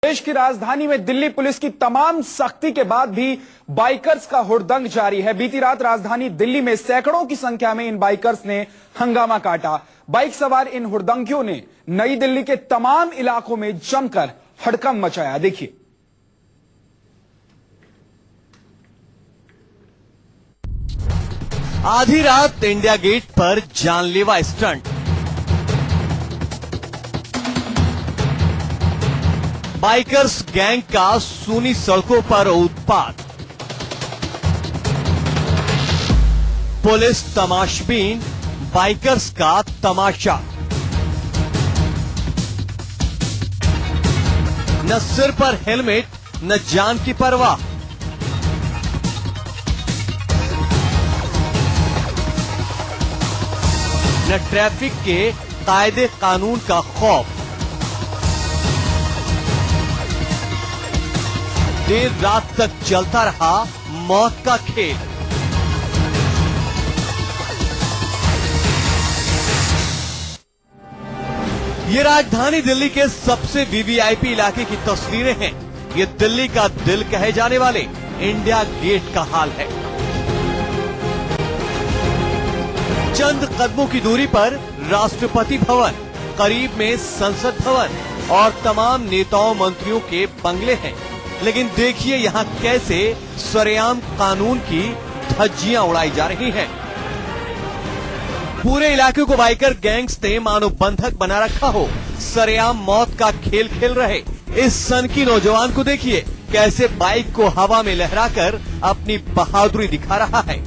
देश की राजधानी में दिल्ली पुलिस की तमाम सख्ती के बाद भी बाइकर्स का हुड़दंग जारी है। बीती रात राजधानी दिल्ली में सैकड़ों की संख्या में इन बाइकर्स ने हंगामा काटा। बाइक सवार इन हुड़दंगियों ने नई दिल्ली के तमाम इलाकों में जमकर हड़कंप मचाया। देखिए, आधी रात इंडिया गेट पर जानलेवा स्टंट। बाइकर्स गैंग का सूनी सड़कों पर उत्पात। पुलिस तमाशबीन, बाइकर्स का तमाशा। न सिर पर हेलमेट, न जान की परवाह। न ट्रैफिक के कायदे कानून का खौफ। देर रात तक चलता रहा मौत का खेल। ये राजधानी दिल्ली के सबसे वीवीआईपी इलाके की तस्वीरें हैं। ये दिल्ली का दिल कहे जाने वाले इंडिया गेट का हाल है। चंद कदमों की दूरी पर राष्ट्रपति भवन, करीब में संसद भवन और तमाम नेताओं मंत्रियों के बंगले हैं। लेकिन देखिए यहाँ कैसे सरेआम कानून की धज्जियां उड़ाई जा रही हैं। पूरे इलाके को बाइकर गैंग्स ने मानो बंधक बना रखा हो, सरेआम मौत का खेल खेल रहे इस सनकी नौजवान को देखिए कैसे बाइक को हवा में लहराकर अपनी बहादुरी दिखा रहा है।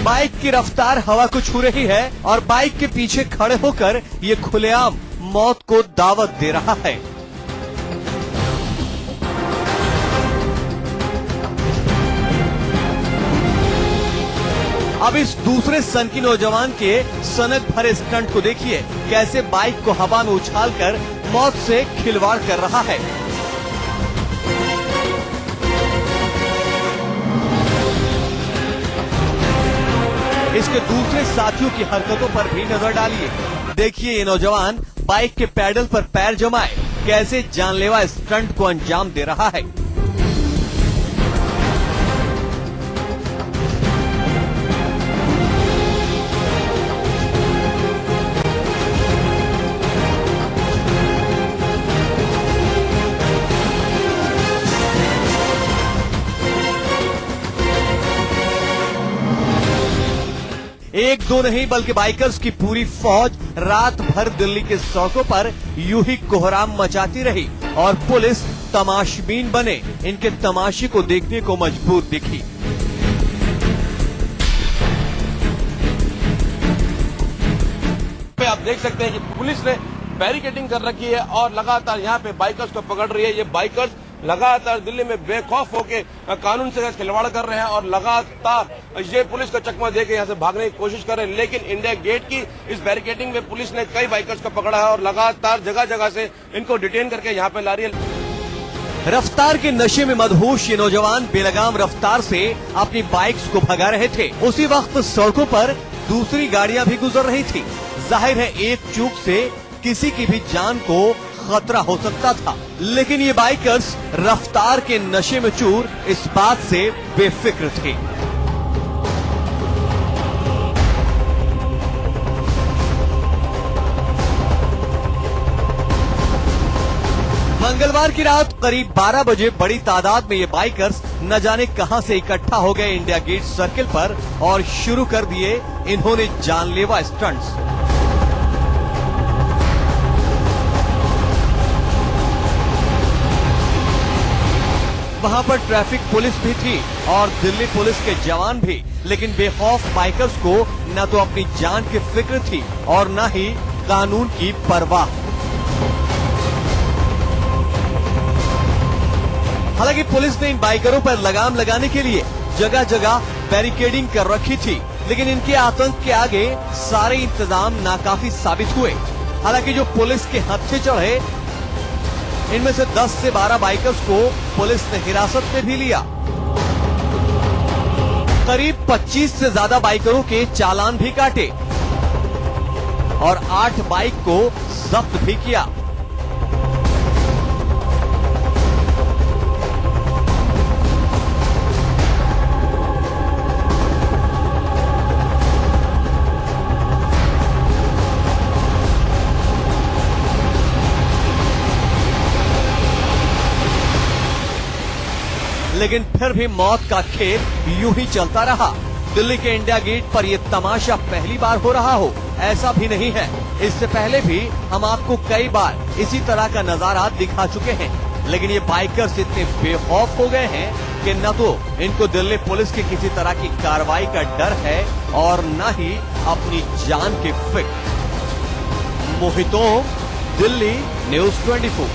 बाइक की रफ्तार हवा को छू रही है और बाइक के पीछे खड़े होकर ये खुलेआम मौत को दावत दे रहा है। अब इस दूसरे सनकी नौजवान के सनक भरे स्टंट को देखिए कैसे बाइक को हवा में उछालकर मौत से खिलवाड़ कर रहा है। इसके दूसरे साथियों की हरकतों पर भी नजर डालिए। देखिए ये नौजवान बाइक के पैडल पर पैर जमाए कैसे जानलेवा स्टंट को अंजाम दे रहा है। एक दो नहीं बल्कि बाइकर्स की पूरी फौज रात भर दिल्ली के सड़कों पर यूं ही कोहराम मचाती रही और पुलिस तमाशबीन बने इनके तमाशे को देखने को मजबूर दिखी। आप देख सकते हैं कि पुलिस ने बैरिकेडिंग कर रखी है और लगातार यहाँ पे बाइकर्स को पकड़ रही है। ये बाइकर्स लगातार दिल्ली में बेखौफ होकर कानून से खिलवाड़ कर रहे हैं और लगातार ये पुलिस को चकमा देकर यहाँ से भागने की कोशिश कर रहे हैं। लेकिन इंडिया गेट की इस बैरिकेडिंग में पुलिस ने कई बाइकर्स को पकड़ा है और लगातार जगह जगह से इनको डिटेन करके यहाँ पे ला रही है। रफ्तार के नशे में मदहोश ये नौजवान बेलगाम रफ्तार से अपनी बाइक्स को भगा रहे थे। उसी वक्त सड़कों पर दूसरी गाड़ियां भी गुजर रही थी। जाहिर है एक चूक से किसी की भी जान को खतरा हो सकता था, लेकिन ये बाइकर्स रफ्तार के नशे में चूर इस बात से बेफिक्र थे। मंगलवार की रात करीब 12 बजे बड़ी तादाद में ये बाइकर्स न जाने कहां से इकट्ठा हो गए इंडिया गेट सर्किल पर और शुरू कर दिए इन्होंने जानलेवा स्टंट्स। वहां पर ट्रैफिक पुलिस भी थी और दिल्ली पुलिस के जवान भी, लेकिन बेखौफ बाइकर्स को न तो अपनी जान की फिक्र थी और न ही कानून की परवाह। हालांकि पुलिस ने इन बाइकरों पर लगाम लगाने के लिए जगह जगह बैरिकेडिंग कर रखी थी, लेकिन इनके आतंक के आगे सारे इंतजाम नाकाफी साबित हुए। हालांकि जो पुलिस के हत्थे चढ़े इनमें से 10 से 12 बाइकर्स को पुलिस ने हिरासत में भी लिया। करीब 25 से ज्यादा बाइकरों के चालान भी काटे और 8 बाइक को जब्त भी किया। लेकिन फिर भी मौत का खेल यूं ही चलता रहा। दिल्ली के इंडिया गेट पर यह तमाशा पहली बार हो रहा हो ऐसा भी नहीं है। इससे पहले भी हम आपको कई बार इसी तरह का नजारा दिखा चुके हैं, लेकिन ये बाइकर्स इतने बेखौफ हो गए हैं कि न तो इनको दिल्ली पुलिस की किसी तरह की कार्रवाई का डर है और न ही अपनी जान की फिक्र। मोहितों, दिल्ली न्यूज़ 24।